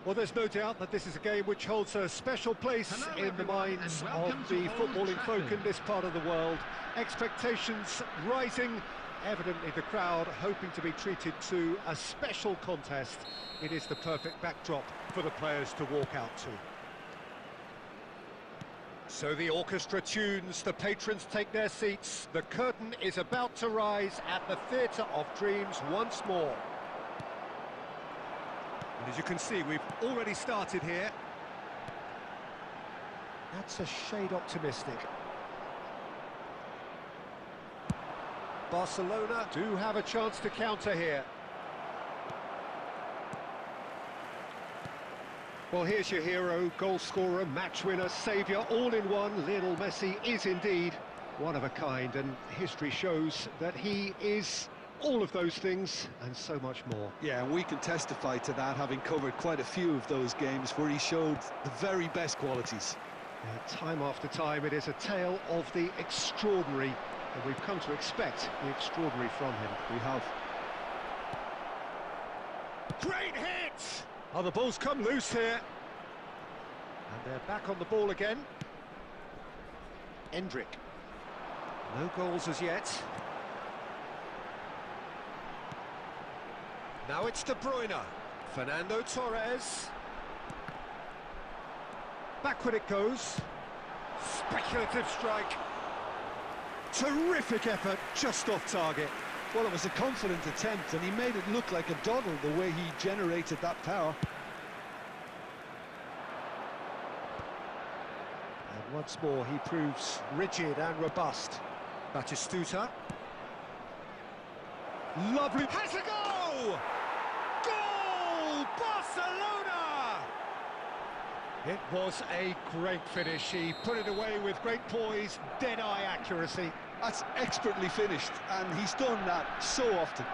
Well, there's no doubt that this is a game which holds a special place in the minds of the footballing folk in this part of the world. Expectations rising, evidently the crowd hoping to be treated to a special contest. It is the perfect backdrop for the players to walk out to. So the orchestra tunes, the patrons take their seats, the curtain is about to rise at the Theatre of Dreams once more. And as you can see, we've already started here. That's a shade optimistic. Barcelona do have a chance to counter here. Well, here's your hero, goal scorer, match winner, saviour, all in one. Lionel Messi is indeed one of a kind, and history shows that he is all of those things and so much more. Yeah, and we can testify to that, having covered quite a few of those games where he showed the very best qualities. Yeah, time after time, it is a tale of the extraordinary, and we've come to expect the extraordinary from him. We have. Great hit! Oh, the ball's come loose here. And they're back on the ball again. Endrick. No goals as yet. Now it's De Bruyne. Fernando Torres. Backward it goes. Speculative strike. Terrific effort, just off target. Well, it was a confident attempt, and he made it look like a doddle the way he generated that power. And once more, he proves rigid and robust. Batistuta. Lovely. Has a go! Goal! Barcelona! It was a great finish. He put it away with great poise, dead-eye accuracy. That's expertly finished, and he's done that so often.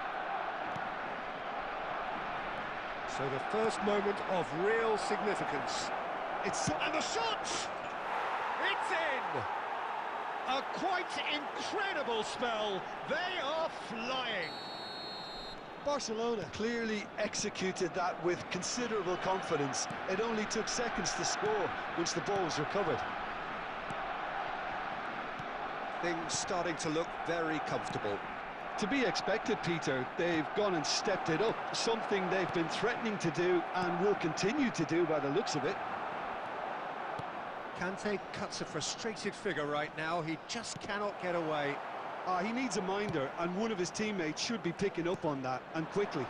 So the first moment of real significance. And the shot! It's in! A quite incredible spell. They are flying. Barcelona clearly executed that with considerable confidence. It only took seconds to score once the ball was recovered. Things starting to look very comfortable. To be expected, Peter. They've gone and stepped it up, something they've been threatening to do and will continue to do by the looks of it. Kante cuts a frustrated figure right now. He just cannot get away. He needs a minder, and one of his teammates should be picking up on that, and quickly.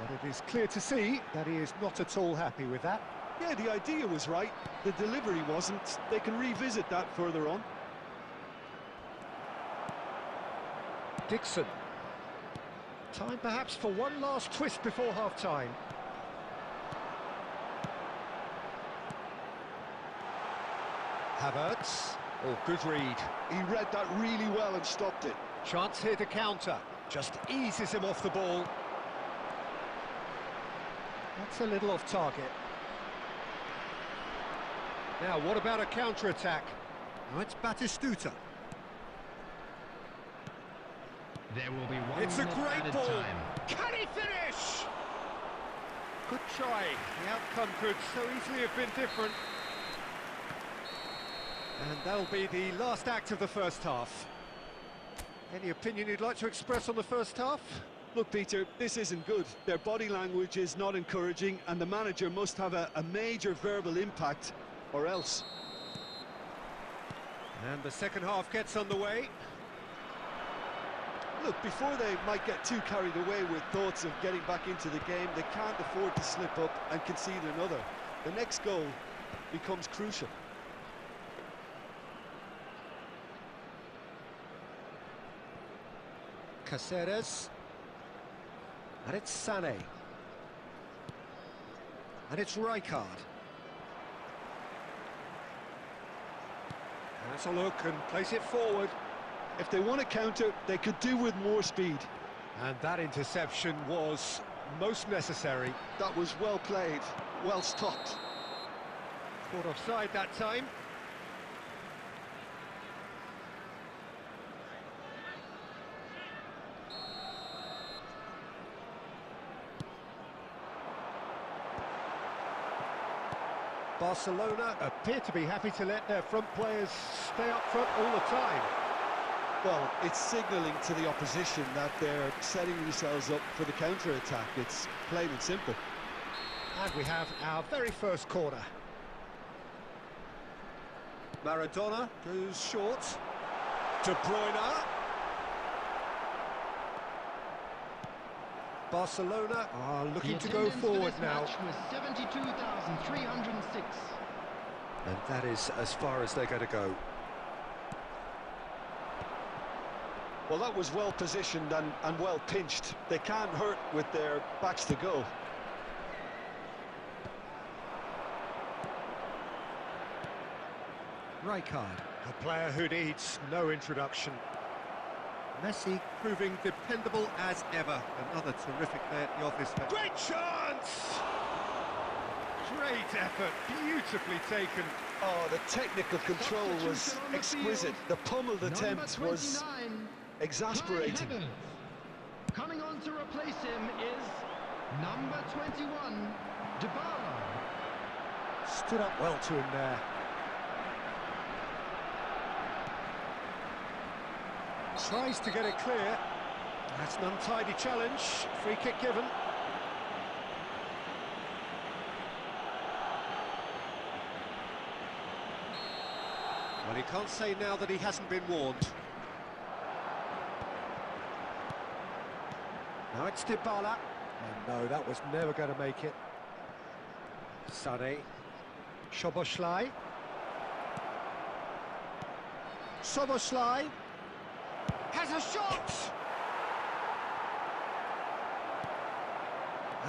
But it is clear to see that he is not at all happy with that. Yeah, the idea was right, the delivery wasn't. They can revisit that further on. Dixon. Time perhaps for one last twist before half-time. Havertz. Oh, good read. He read that really well and stopped it. Chance here to counter. Just eases him off the ball. That's a little off target. Now, what about a counter-attack? Now it's Batistuta. There will be one. It's a great ball. Time. Can he finish? Good try. The outcome could so easily have been different. And that'll be the last act of the first half. Any opinion you'd like to express on the first half? Look, Peter, this isn't good. Their body language is not encouraging, and the manager must have a major verbal impact, or else. And the second half gets underway. Look, before they might get too carried away with thoughts of getting back into the game, they can't afford to slip up and concede another. The next goal becomes crucial. Caceres. And it's Sané. And it's Rijkaard. Let's a look and place it forward. If they want to counter, they could do with more speed. And that interception was most necessary. That was well played, well stopped. Caught offside that time. Barcelona appear to be happy to let their front players stay up front all the time. Well, it's signalling to the opposition that they're setting themselves up for the counter-attack. It's plain and simple. And we have our very first corner. Maradona goes short. De Bruyne. Barcelona are looking to go forward now. Was 72,306. And that is as far as they're going to go. Well, that was well positioned and well pinched. They can't hurt with their backs to goal. Rijkaard, a player who needs no introduction. Messi proving dependable as ever. Another terrific day at the office. Great chance! Great effort, beautifully taken. Oh, the technical control was exquisite. The pummeled attempt was exasperating. Coming on to replace him is number 21, Dybala. Stood up well to him there. Tries to get it clear. That's an untidy challenge. Free kick given. Well, he can't say now that he hasn't been warned. Now it's Dybala. And no, that was never going to make it. Sané. Szoboszlai. Szoboszlai. Has a shot!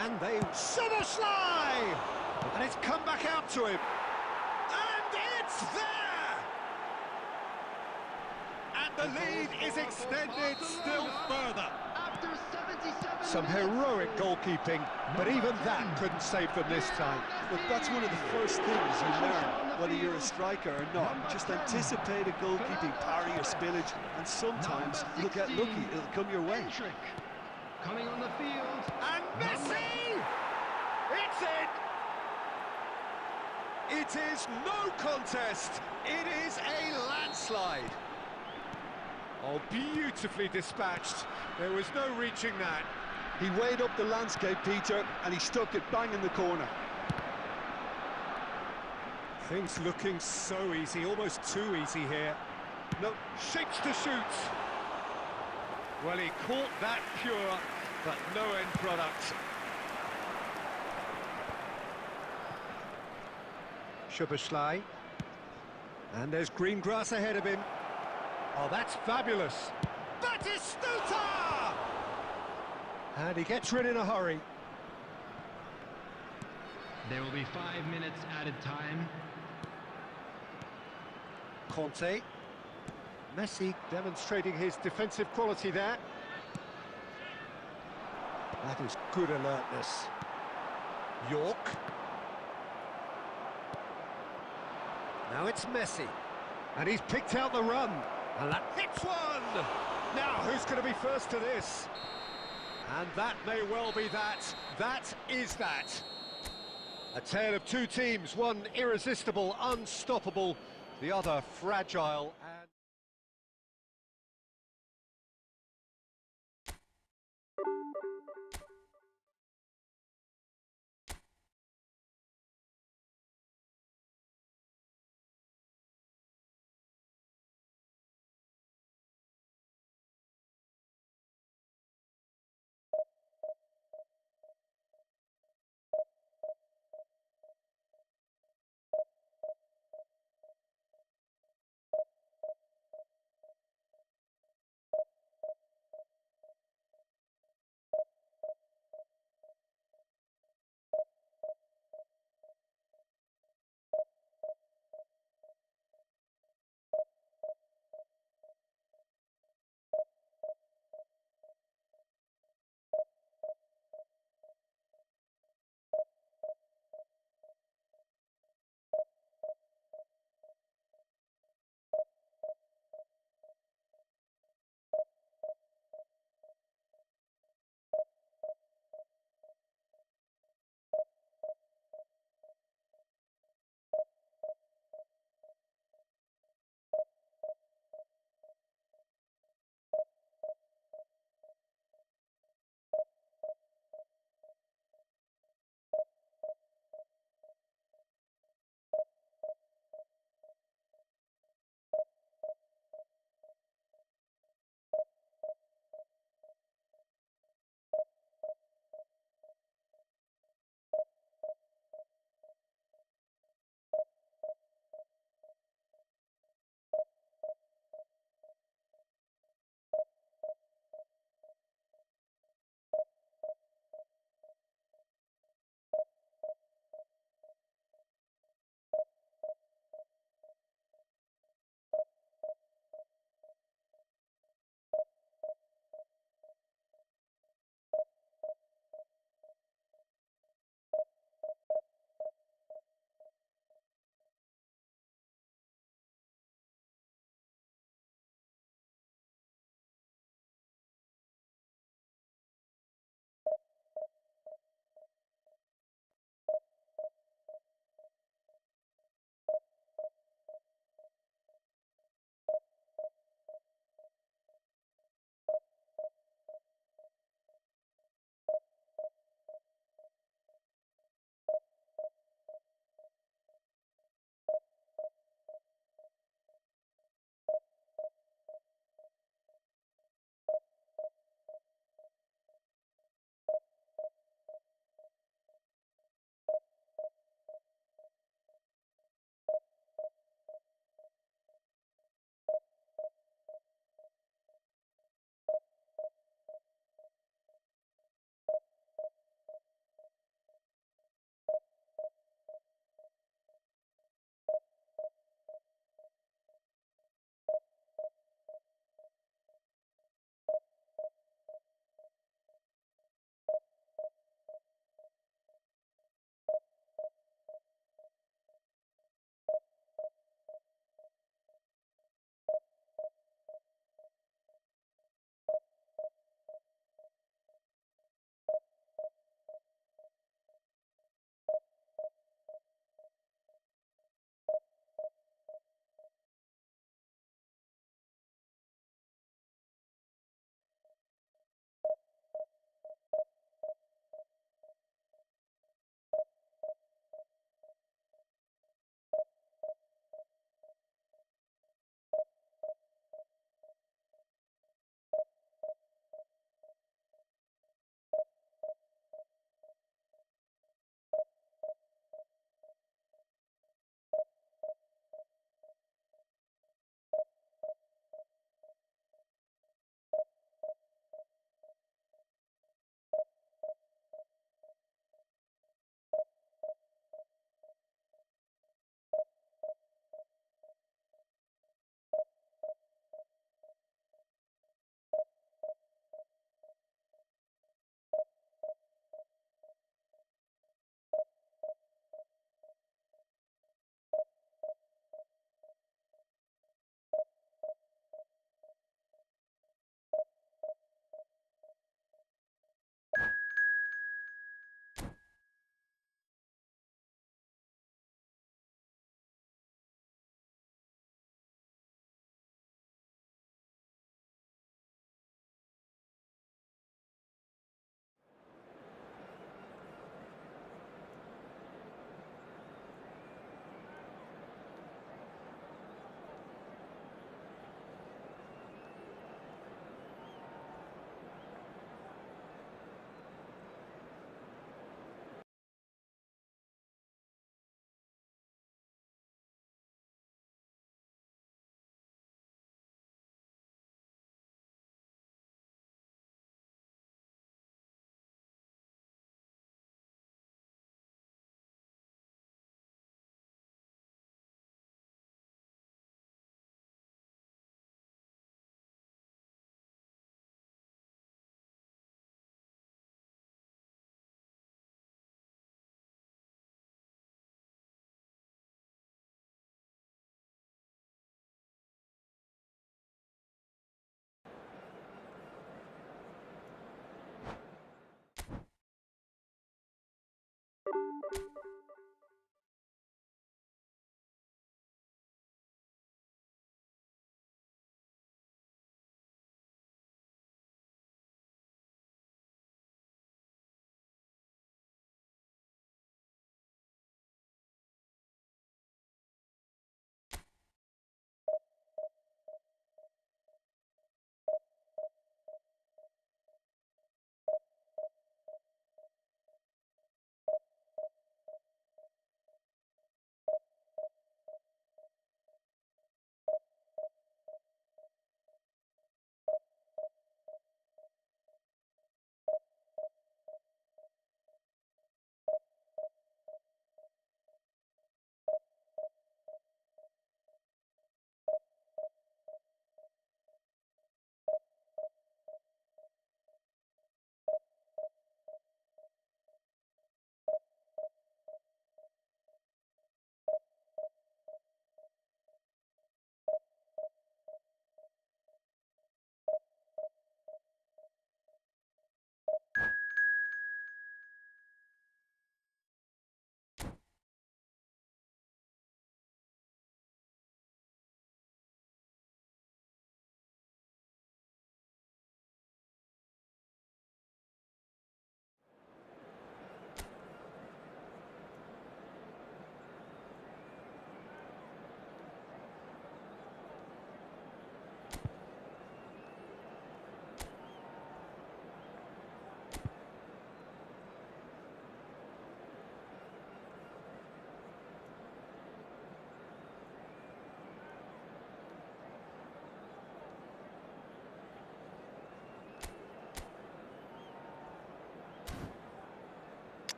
And they... Szoboszlai! And it's come back out to him. And it's there! And the lead is extended still further. After 77 Some minutes. heroic goalkeeping, but even that couldn't save them this time. Look, that's one of the first things you learn, whether you're a striker or not. Just anticipate a goalkeeping parry or spillage, and sometimes you'll get lucky, it'll come your way. Coming on the field. And Messi! It's in! It is no contest. It is a landslide. Oh, beautifully dispatched. There was no reaching that. He weighed up the landscape, Peter, and he stuck it bang in the corner. Things looking so easy, almost too easy here. No, shapes to shoot. Well, he caught that pure, but no end product. Szoboszlai. And there's green grass ahead of him. Oh, that's fabulous. Batistuta! And he gets rid in a hurry. There will be 5 minutes added time. Conte. Messi demonstrating his defensive quality there. That is good alertness. York. Now it's Messi. And he's picked out the run. And that hits one! Now, who's going to be first to this? And that may well be that. That is that. A tale of two teams, one irresistible, unstoppable, the other fragile and...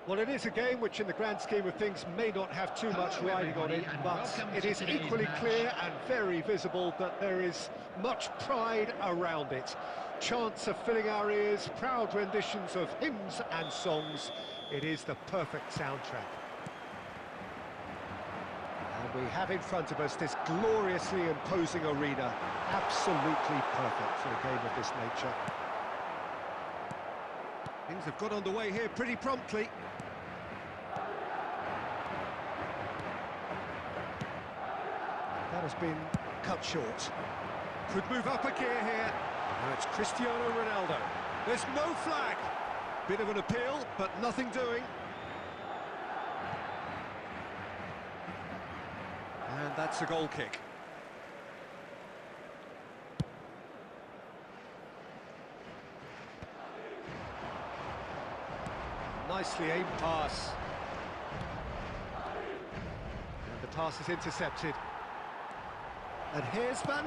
Well, it is a game which, in the grand scheme of things, may not have too much Hello, riding on it, everybody, and but welcome it to is today's equally match. clear and very visible that there is much pride around it. Chants are filling our ears, proud renditions of hymns and songs. It is the perfect soundtrack. And we have in front of us this gloriously imposing arena, absolutely perfect for a game of this nature. Things have got underway here pretty promptly. That has been cut short. Could move up a gear here. Now it's Cristiano Ronaldo. There's no flag. Bit of an appeal, but nothing doing. And that's a goal kick. Nicely aimed pass. And the pass is intercepted. And here's Van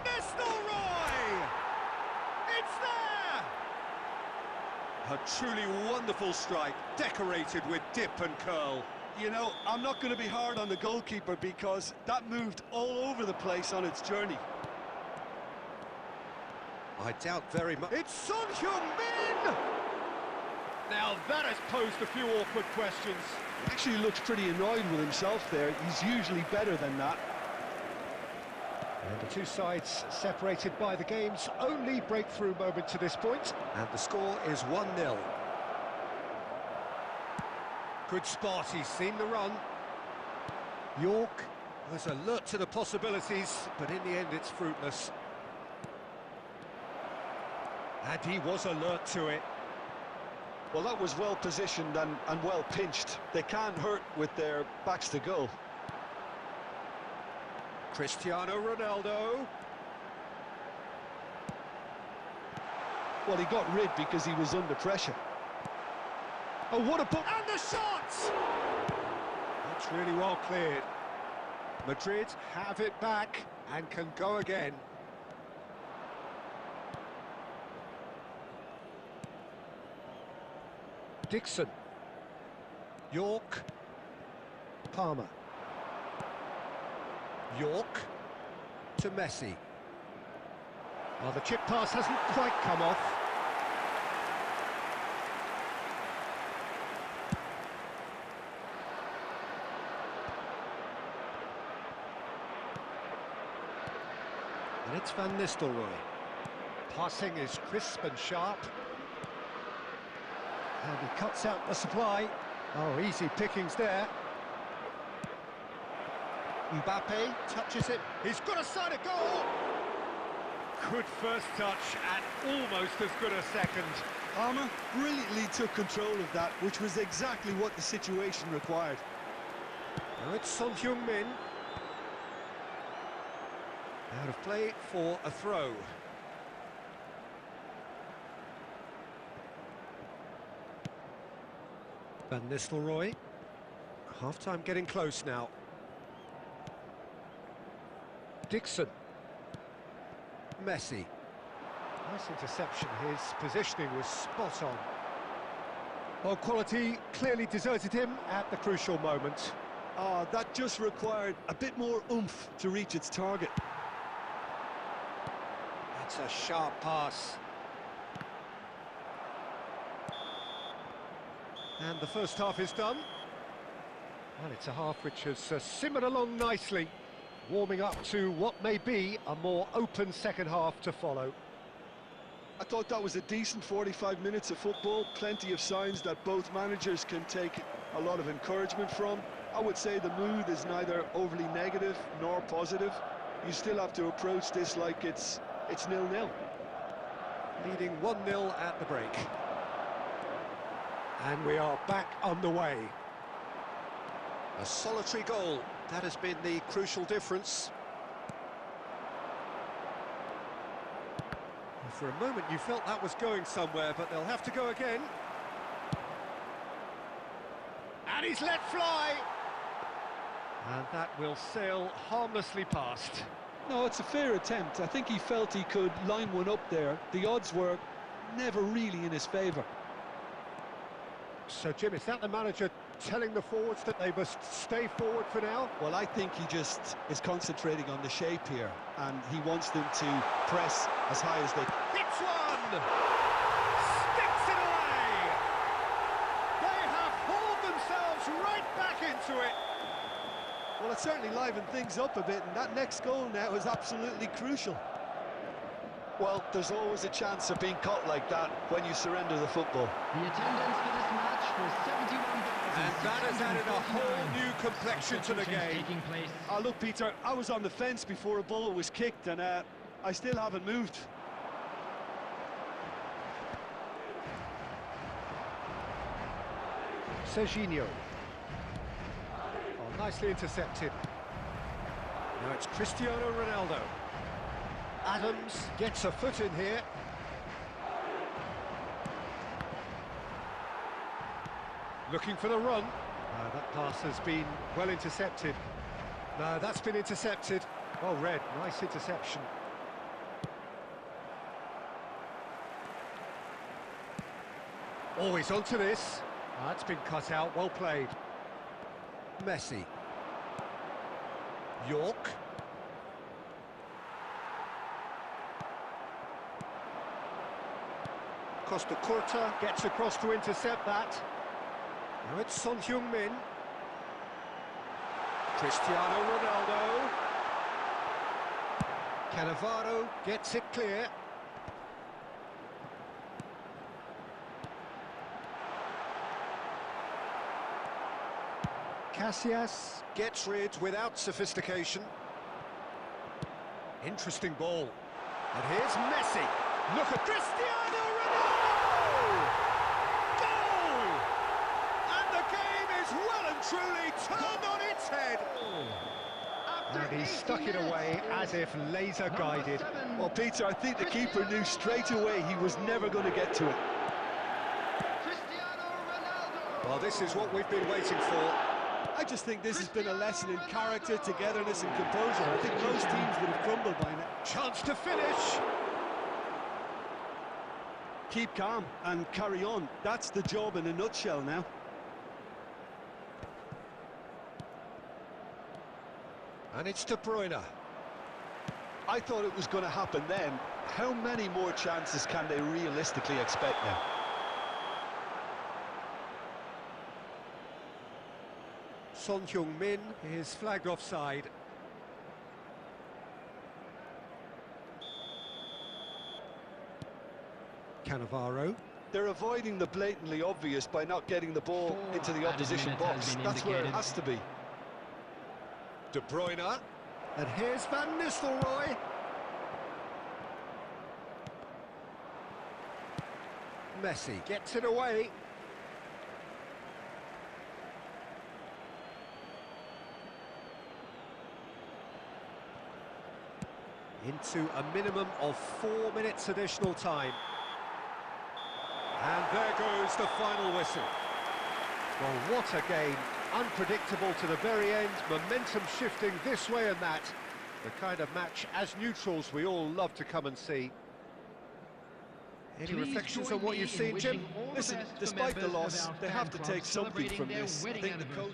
Nistelrooy! It's there! A truly wonderful strike, decorated with dip and curl. You know, I'm not going to be hard on the goalkeeper because that moved all over the place on its journey. I doubt very much. It's Son Heung-min! Now that has posed a few awkward questions. He actually looks pretty annoyed with himself there. He's usually better than that. And the two sides separated by the game's only breakthrough moment to this point. And the score is 1-0. Good spot, he's seen the run. York was alert to the possibilities, but in the end it's fruitless. And he was alert to it. Well, that was well positioned and well pinched. They can't hurt with their backs to goal. Cristiano Ronaldo. Well, he got rid because he was under pressure. Oh, what a ball! And the shot! That's really well cleared. Madrid have it back and can go again. Dixon. York. Palmer. York to Messi. Well, the chip pass hasn't quite come off. And it's Van Nistelrooy. Passing is crisp and sharp. And he cuts out the supply. Oh, easy pickings there. Mbappe touches it. He's got a side of goal. Good first touch and almost as good a second. Palmer brilliantly took control of that, which was exactly what the situation required. Now it's Son Heung-min. Out of play for a throw. Van Nistelrooy. Half-time getting close now. Dixon. Messi. Nice interception. His positioning was spot on. Well, quality clearly deserted him at the crucial moment. That just required a bit more oomph to reach its target. That's a sharp pass. And the first half is done. Well, it's a half which has simmered along nicely, warming up to what may be a more open second half to follow. I thought that was a decent 45 minutes of football, plenty of signs that both managers can take a lot of encouragement from. I would say the mood is neither overly negative nor positive. You still have to approach this like it's 0-0. Leading 1-0 at the break. And we are back underway. A solitary goal, that has been the crucial difference. For a moment you felt that was going somewhere, but they'll have to go again. And he's let fly! And that will sail harmlessly past. No, it's a fair attempt. I think he felt he could line one up there. The odds were never really in his favour. So, Jim, is that the manager telling the forwards that they must stay forward for now? Well, I think he just is concentrating on the shape here, and he wants them to press as high as they can. Hits one! Sticks it away! They have hauled themselves right back into it! Well, it certainly livened things up a bit, and that next goal now is absolutely crucial. Well, there's always a chance of being caught like that when you surrender the football. The attendance for this match was 71,000. And that has added a whole new complexion to the game. Taking place. Look, Peter, I was on the fence before a ball was kicked, and I still haven't moved. Serginho. Oh, nicely intercepted. Now it's Cristiano Ronaldo. Adams gets a foot in here. Looking for the run. That pass has been well intercepted. No, that's been intercepted. Well read, nice interception. Oh, he's onto this. That's been cut out, well played. Messi. York. Costa Curta gets across to intercept that. Now it's Son Heung-min. Cristiano Ronaldo. Cannavaro gets it clear. Casillas gets rid without sophistication. Interesting ball. And here's Messi. Look at Cristiano Ronaldo! Goal! And the game is well and truly turned on its head. And he stuck it away as if laser guided. Well, Peter, I think the keeper knew straight away he was never going to get to it. Cristiano Ronaldo. Well, this is what we've been waiting for. I just think this has been a lesson in character, togetherness and composure. I think most teams would have crumbled by now. Chance to finish. Keep calm and carry on. That's the job in a nutshell now. And it's De Bruyne. I thought it was going to happen then. How many more chances can they realistically expect now? Son Heung-min is flagged offside. Cannavaro. They're avoiding the blatantly obvious by not getting the ball into the opposition box. That's where it has to be. De Bruyne. And here's Van Nistelrooy. Messi gets it away. Into a minimum of 4 minutes additional time. And there goes the final whistle. Well, what a game. Unpredictable to the very end, momentum shifting this way and that. The kind of match, as neutrals, we all love to come and see. Any reflections on what you've seen, Jim? Listen, despite the loss, they have to take something from this. I think the coach...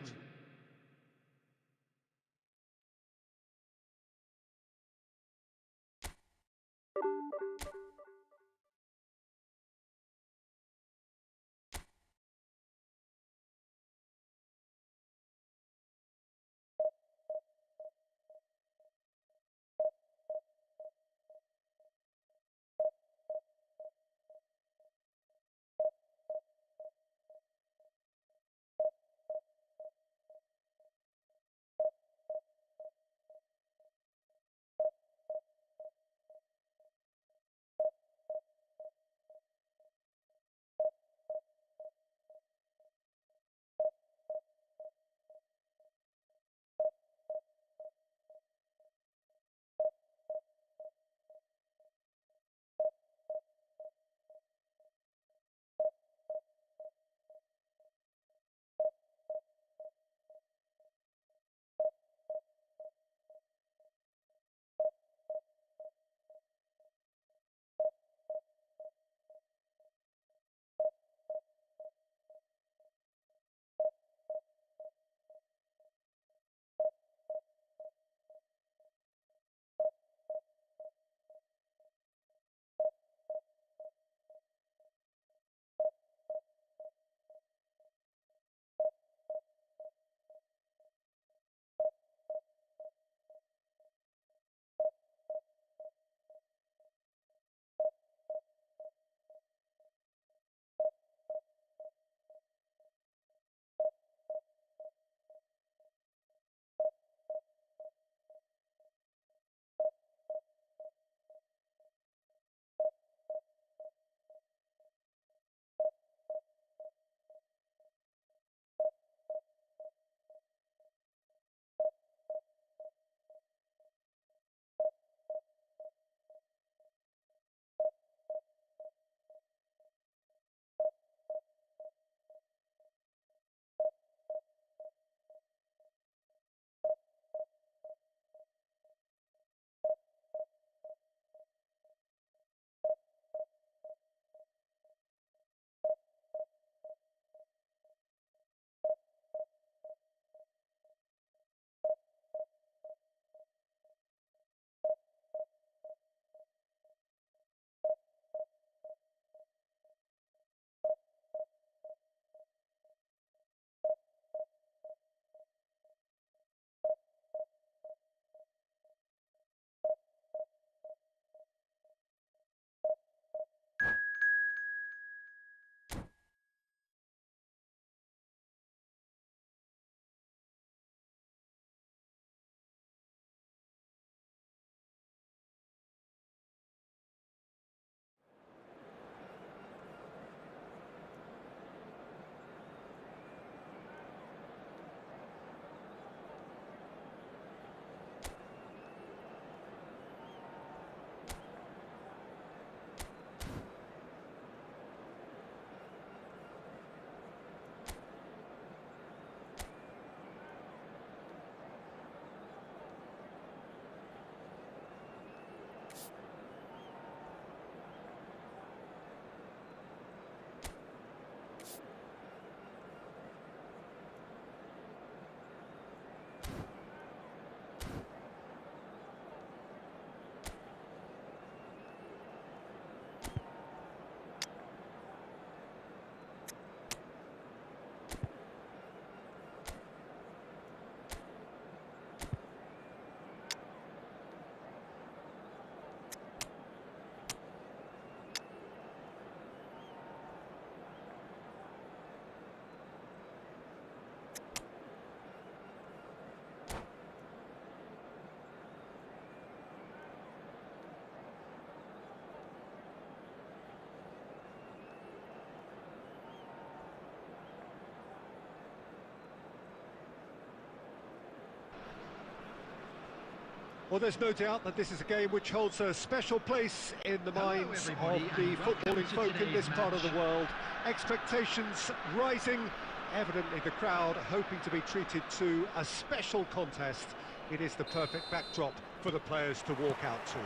Well, there's no doubt that this is a game which holds a special place in the minds of the footballing folk in this part of the world. Expectations rising, evidently the crowd hoping to be treated to a special contest. It is the perfect backdrop for the players to walk out to.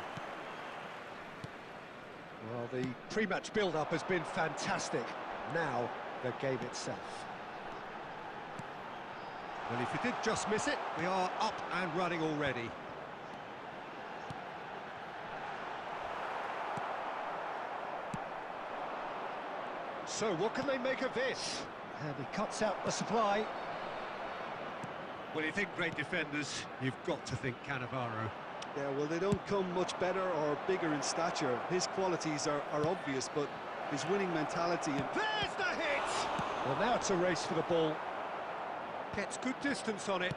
Well, the pre-match build-up has been fantastic. Now, the game itself. Well, if you did just miss it, we are up and running already. So, what can they make of this? And he cuts out the supply. When you think great defenders, you've got to think Cannavaro. Yeah, well, they don't come much better or bigger in stature. His qualities are obvious, but his winning mentality... There's the hit! Well, now it's a race for the ball. Gets good distance on it.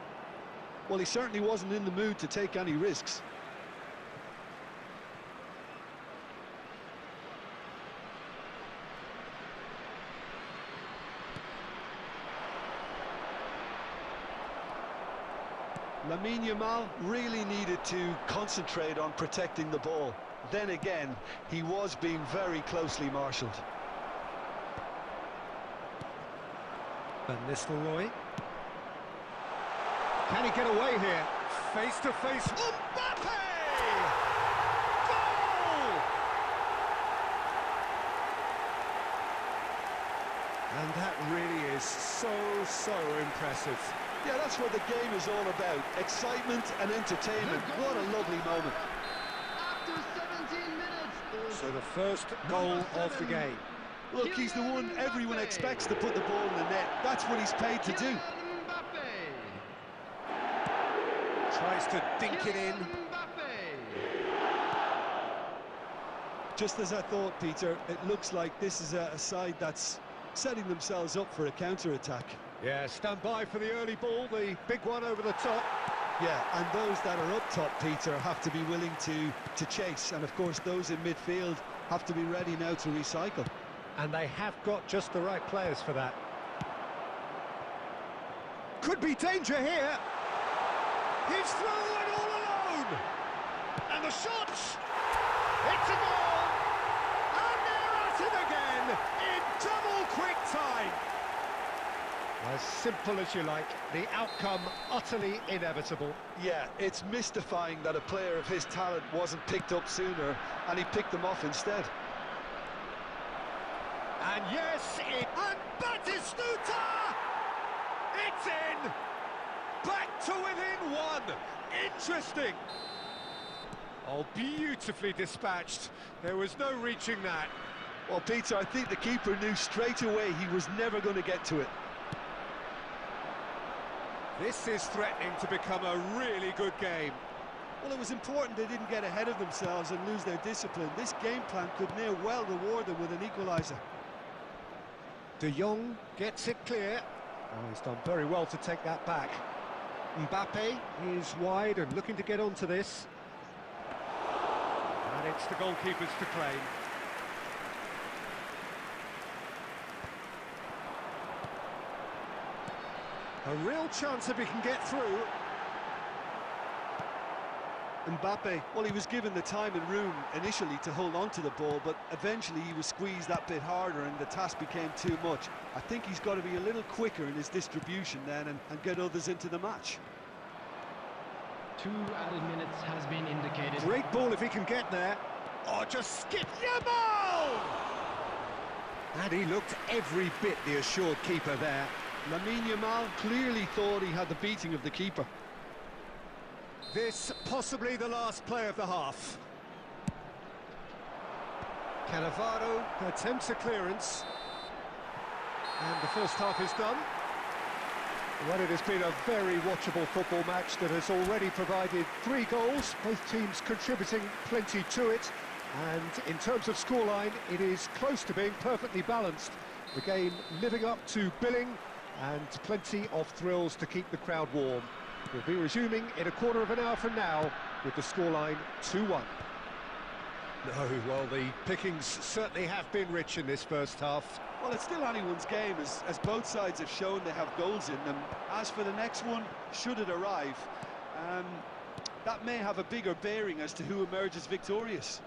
Well, he certainly wasn't in the mood to take any risks. Lamine Yamal really needed to concentrate on protecting the ball. Then again, he was being very closely marshalled. Van Nistelrooy. Can he get away here? Face to face. Mbappe! Goal! And that really is so impressive. Yeah, that's what the game is all about. Excitement and entertainment. What a lovely moment. After 17 minutes. So the first goal of the game. Look, he's the one everyone expects to put the ball in the net. That's what he's paid to do. Tries to dink it in. Just as I thought, Peter, it looks like this is a side that's setting themselves up for a counter-attack. Yeah, stand by for the early ball, the big one over the top. Yeah, and those that are up top, Peter, have to be willing to chase. And, of course, those in midfield have to be ready now to recycle. And they have got just the right players for that. Could be danger here. He's through and all alone. And the shot. It's a goal. And they're at it again in double quick time. As simple as you like, the outcome utterly inevitable. Yeah, it's mystifying that a player of his talent wasn't picked up sooner, and he picked them off instead. And yes, and Batistuta! It's in! Back to within one! Interesting! Oh, beautifully dispatched. There was no reaching that. Well, Peter, I think the keeper knew straight away he was never going to get to it. This is threatening to become a really good game. Well, it was important they didn't get ahead of themselves and lose their discipline. This game plan could near well reward them with an equaliser. De Jong gets it clear. Oh, he's done very well to take that back. Mbappe is wide and looking to get onto this. And it's the goalkeepers to claim. A real chance if he can get through. Mbappe, well, he was given the time and room initially to hold on to the ball, but eventually he was squeezed that bit harder and the task became too much. I think he's got to be a little quicker in his distribution then and get others into the match. 2 added minutes has been indicated. Great ball if he can get there. Oh, just skip Yamal! And he looked every bit the assured keeper there. Lamine Yamal clearly thought he had the beating of the keeper. This possibly the last play of the half. Cannavaro attempts a clearance. And the first half is done. Well, it has been a very watchable football match that has already provided 3 goals, both teams contributing plenty to it. And in terms of scoreline, it is close to being perfectly balanced. The game living up to billing and plenty of thrills to keep the crowd warm. We'll be resuming in a quarter of an hour from now with the scoreline 2-1. No, well, the pickings certainly have been rich in this first half. Well, it's still anyone's game, as both sides have shown they have goals in them. As for the next one, should it arrive, that may have a bigger bearing as to who emerges victorious.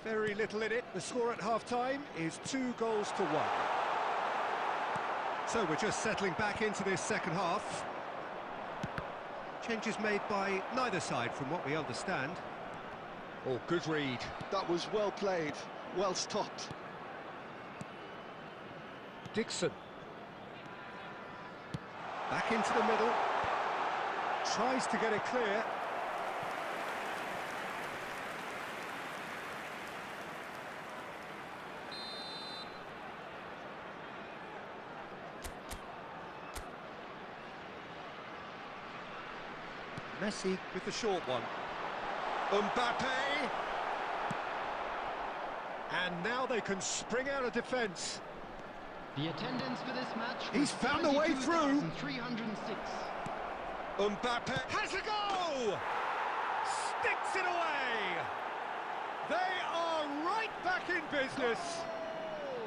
Very little in it. The score at half-time is 2-1. So we're just settling back into this second half. Changes made by neither side from what we understand. Oh, good read. That was well played, well stopped. Dixon. Back into the middle. Tries to get it clear. Messi with the short one. Mbappe! And now they can spring out of defence. The attendance for this match. He's found a way through. 306. Mbappe has a go! Sticks it away! They are right back in business.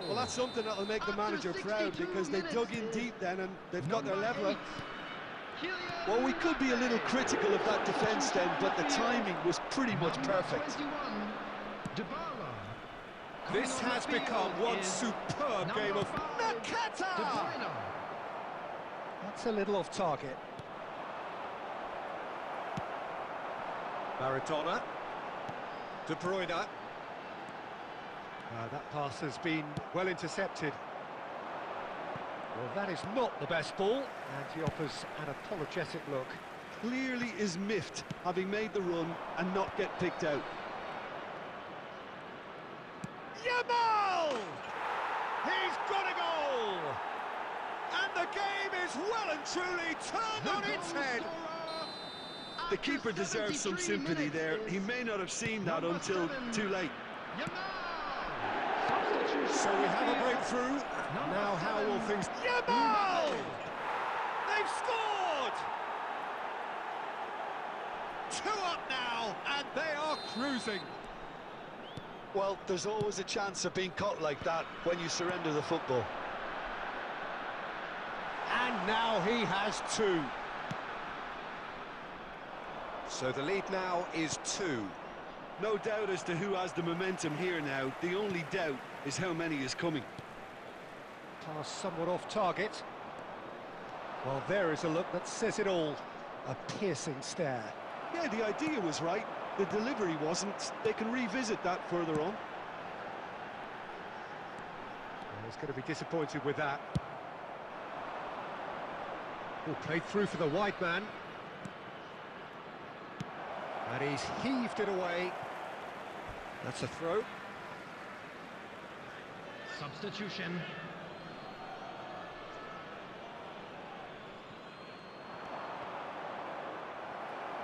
Well, that's something that'll make the manager proud, because they dug in deep then and they've got their leveller. Well, we could be a little critical of that defence then, but the timing was pretty much perfect. This has become one superb game of Nakata! That's a little off target. Maradona. De Bruyne. That pass has been well intercepted. Well, that is not the best ball, and he offers an apologetic look. Clearly is miffed, having made the run and not get picked out. Yamal! He's got a goal! And the game is well and truly turned on its head. The keeper deserves some sympathy there. He may not have seen that until too late. So we have a breakthrough. Now how will things... Yamal! They've scored! 2 up now, and they are cruising. Well, there's always a chance of being caught like that when you surrender the football. And now he has 2. So the lead now is 2. No doubt as to who has the momentum here now. The only doubt is how many is coming. Pass somewhat off target. Well, there is a look that says it all. A piercing stare. Yeah, the idea was right. The delivery wasn't. They can revisit that further on. Well, he's going to be disappointed with that. Oh, played through for the wide man. And he's heaved it away. That's a throw. Substitution.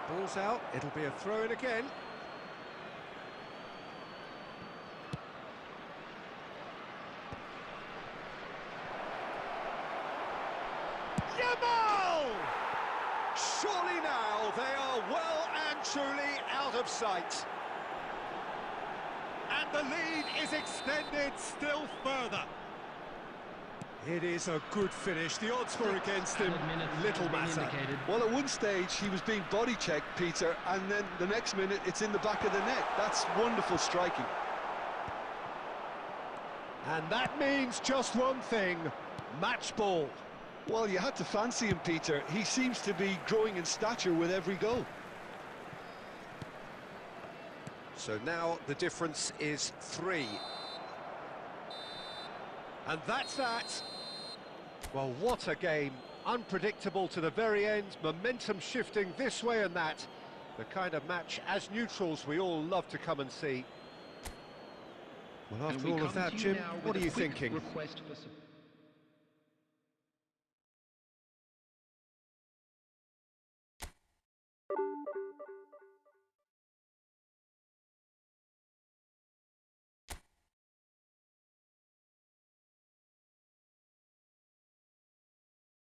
Ball's out, it'll be a throw-in again. Yamal! Surely now they are well and truly out of sight. And the lead is extended still further. It is a good finish. The odds were against him. Little matter. Well, at one stage he was being body checked, Peter, and then the next minute it's in the back of the net. That's wonderful striking. And that means just one thing: match ball. Well, you had to fancy him, Peter. He seems to be growing in stature with every goal. So now the difference is 3. And that's that. Well, what a game. Unpredictable to the very end, momentum shifting this way and that. The kind of match, as neutrals, we all love to come and see. Well, after all of that, Jim, what are you thinking? Request for